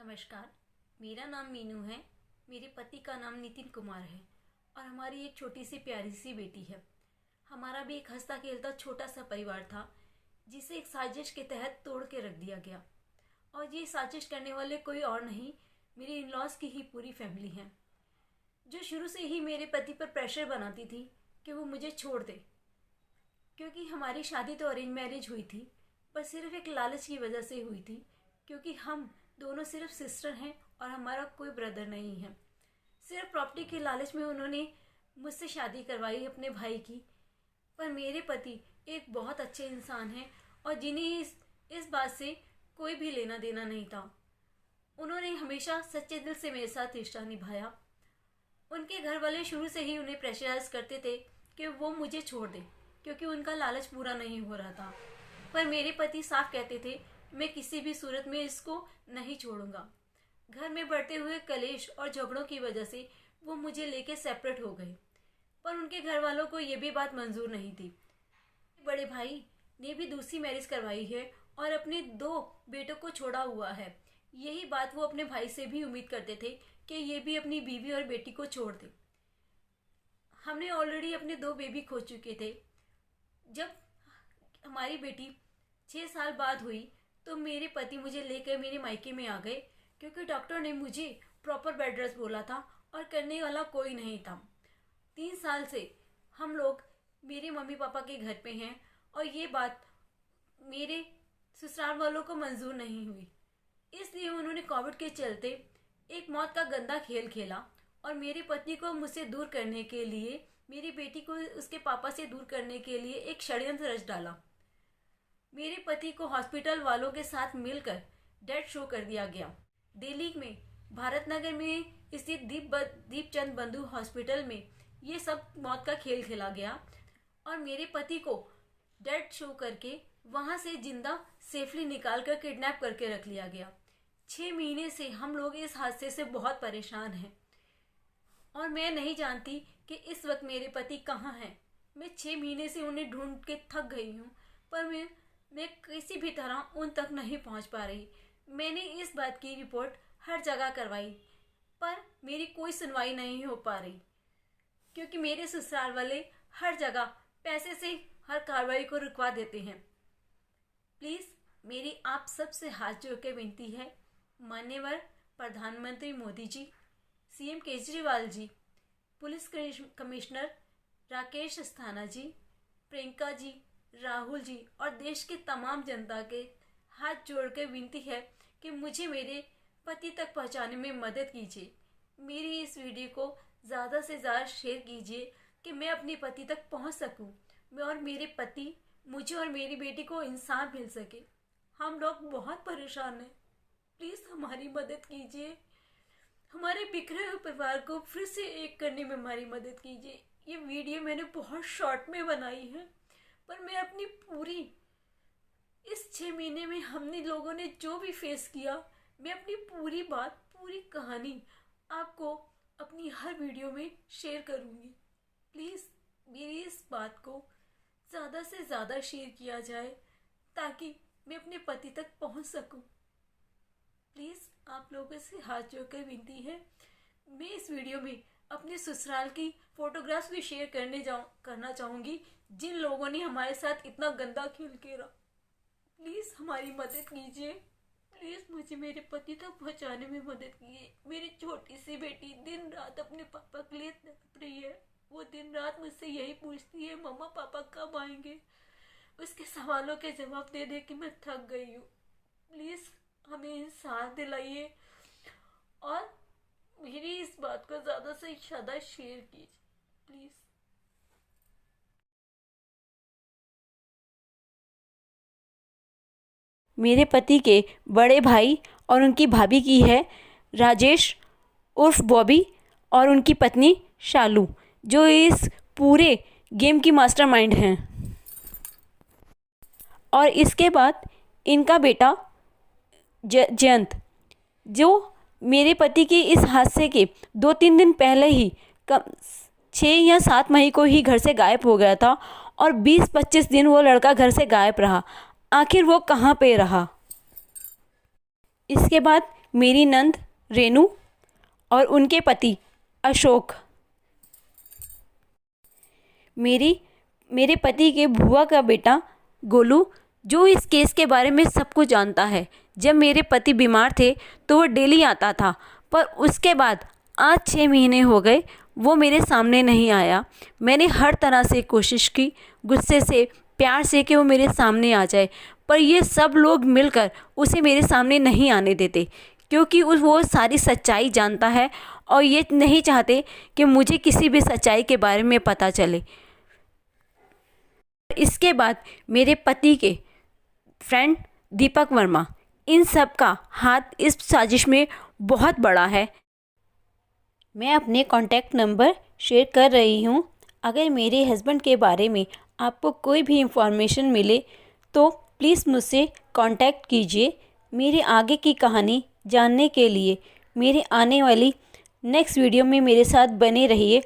नमस्कार। मेरा नाम मीनू है। मेरे पति का नाम नितिन कुमार है और हमारी एक छोटी सी प्यारी सी बेटी है। हमारा भी एक हंसता खेलता छोटा सा परिवार था जिसे एक साजिश के तहत तोड़ के रख दिया गया। और ये साजिश करने वाले कोई और नहीं, मेरी इन लॉज की ही पूरी फैमिली है, जो शुरू से ही मेरे पति पर प्रेशर बनाती थी कि वो मुझे छोड़ दे। क्योंकि हमारी शादी तो अरेंज मैरिज हुई थी, पर सिर्फ एक लालच की वजह से हुई थी, क्योंकि हम दोनों सिर्फ सिस्टर हैं और हमारा कोई ब्रदर नहीं है। सिर्फ प्रॉपर्टी के लालच में उन्होंने मुझसे शादी करवाई अपने भाई की। पर मेरे पति एक बहुत अच्छे इंसान हैं और जिन्हें इस बात से कोई भी लेना देना नहीं था। उन्होंने हमेशा सच्चे दिल से मेरे साथ रिश्ता निभाया। उनके घर वाले शुरू से ही उन्हें प्रेशराइज करते थे कि वो मुझे छोड़ दे, क्योंकि उनका लालच पूरा नहीं हो रहा था। पर मेरे पति साफ कहते थे, मैं किसी भी सूरत में इसको नहीं छोड़ूंगा। घर में बढ़ते हुए कलेश और झगड़ों की वजह से वो मुझे लेके सेपरेट हो गए। पर उनके घर वालों को ये भी बात मंजूर नहीं थी। बड़े भाई ने भी दूसरी मैरिज करवाई है और अपने 2 बेटों को छोड़ा हुआ है। यही बात वो अपने भाई से भी उम्मीद करते थे कि ये भी अपनी बीवी और बेटी को छोड़ दे। हमने ऑलरेडी अपने 2 बेबी खो चुके थे। जब हमारी बेटी 6 साल बाद हुई तो मेरे पति मुझे लेकर मेरे मायके में आ गए, क्योंकि डॉक्टर ने मुझे प्रॉपर बेड रेस्ट बोला था और करने वाला कोई नहीं था। 3 साल से हम लोग मेरे मम्मी पापा के घर पे हैं और ये बात मेरे ससुराल वालों को मंजूर नहीं हुई। इसलिए उन्होंने कोविड के चलते एक मौत का गंदा खेल खेला और मेरे पति को मुझसे दूर करने के लिए, मेरी बेटी को उसके पापा से दूर करने के लिए एक षड्यंत्र रच डाला। मेरे पति को हॉस्पिटल वालों के साथ मिलकर डेथ शो कर दिया गया। दिल्ली में भारत नगर में स्थित दीपचंद बंधु हॉस्पिटल में ये सब मौत का खेल खेला गया और मेरे पति को डेथ शो करके वहां से जिंदा सेफली निकाल कर किडनैप करके रख लिया गया। 6 महीने से हम लोग इस हादसे से बहुत परेशान हैं और मैं नहीं जानती कि इस वक्त मेरे पति कहाँ हैं। मैं 6 महीने से उन्हें ढूंढ के थक गई हूँ, पर मैं किसी भी तरह उन तक नहीं पहुँच पा रही। मैंने इस बात की रिपोर्ट हर जगह करवाई, पर मेरी कोई सुनवाई नहीं हो पा रही, क्योंकि मेरे ससुराल वाले हर जगह पैसे से हर कार्रवाई को रुकवा देते हैं। प्लीज़ मेरी आप सबसे हाथ जोड़ के विनती है, माननीय प्रधानमंत्री Modi ji, CM Kejriwal ji, police commissioner Rakesh Asthana जी, प्रियंका जी, राहुल जी और देश के तमाम जनता के हाथ जोड़ के विनती है कि मुझे मेरे पति तक पहुंचाने में मदद कीजिए। मेरी इस वीडियो को ज़्यादा से ज़्यादा शेयर कीजिए कि मैं अपने पति तक पहुंच सकूं, मैं और मेरे पति, मुझे और मेरी बेटी को इंसाफ मिल सके। हम लोग बहुत परेशान हैं, प्लीज़ हमारी मदद कीजिए। हमारे बिखरे हुए परिवार को फिर से एक करने में हमारी मदद कीजिए। ये वीडियो मैंने बहुत शॉर्ट में बनाई है, पर मैं अपनी पूरी इस 6 महीने में हमने लोगों ने जो भी फेस किया, मैं अपनी पूरी बात, पूरी कहानी आपको अपनी हर वीडियो में शेयर करूँगी। प्लीज़ मेरी इस बात को ज़्यादा से ज़्यादा शेयर किया जाए ताकि मैं अपने पति तक पहुँच सकूँ। प्लीज़ आप लोगों से हाथ जोड़कर विनती है। मैं इस वीडियो में अपने ससुराल की फोटोग्राफ्स भी शेयर करना चाहूँगी, जिन लोगों ने हमारे साथ इतना गंदा खेल खेला। प्लीज़ हमारी मदद कीजिए। प्लीज़ मुझे मेरे पति तक पहुंचाने में मदद कीजिए। मेरी छोटी सी बेटी दिन रात अपने पापा के लिए तड़प रही है। वो दिन रात मुझसे यही पूछती है, मम्मा पापा कब आएंगे। उसके सवालों के जवाब दे दे के मैं थक गई हूँ। प्लीज़ हमें इंसाफ दिलाइए और मेरी इस बात को ज़्यादा से ज़्यादा शेयर कीजिए प्लीज़। मेरे पति के बड़े भाई और उनकी भाभी की है राजेश उर्फ बॉबी और उनकी पत्नी शालू, जो इस पूरे गेम की मास्टरमाइंड हैं। और इसके बाद इनका बेटा जयंत, जो मेरे पति के इस हादसे के 2-3 दिन पहले ही 6 या 7 मई को ही घर से गायब हो गया था और 20-25 दिन वो लड़का घर से गायब रहा। आखिर वो कहाँ पे रहा। इसके बाद मेरी नंद रेनू और उनके पति अशोक। मेरे पति के बुआ का बेटा गोलू, जो इस केस के बारे में सब कुछ जानता है। जब मेरे पति बीमार थे तो वो डेली आता था, पर उसके बाद आज 6 महीने हो गए वो मेरे सामने नहीं आया। मैंने हर तरह से कोशिश की, गुस्से से, प्यार से, कि वो मेरे सामने आ जाए, पर ये सब लोग मिलकर उसे मेरे सामने नहीं आने देते, क्योंकि वो सारी सच्चाई जानता है और ये नहीं चाहते कि मुझे किसी भी सच्चाई के बारे में पता चले। इसके बाद मेरे पति के फ्रेंड दीपक वर्मा, इन सब का हाथ इस साजिश में बहुत बड़ा है। मैं अपने कॉन्टैक्ट नंबर शेयर कर रही हूँ। अगर मेरे हस्बैंड के बारे में आपको कोई भी इंफॉर्मेशन मिले तो प्लीज़ मुझसे कांटेक्ट कीजिए। मेरे आगे की कहानी जानने के लिए मेरे आने वाली नेक्स्ट वीडियो में मेरे साथ बने रहिए।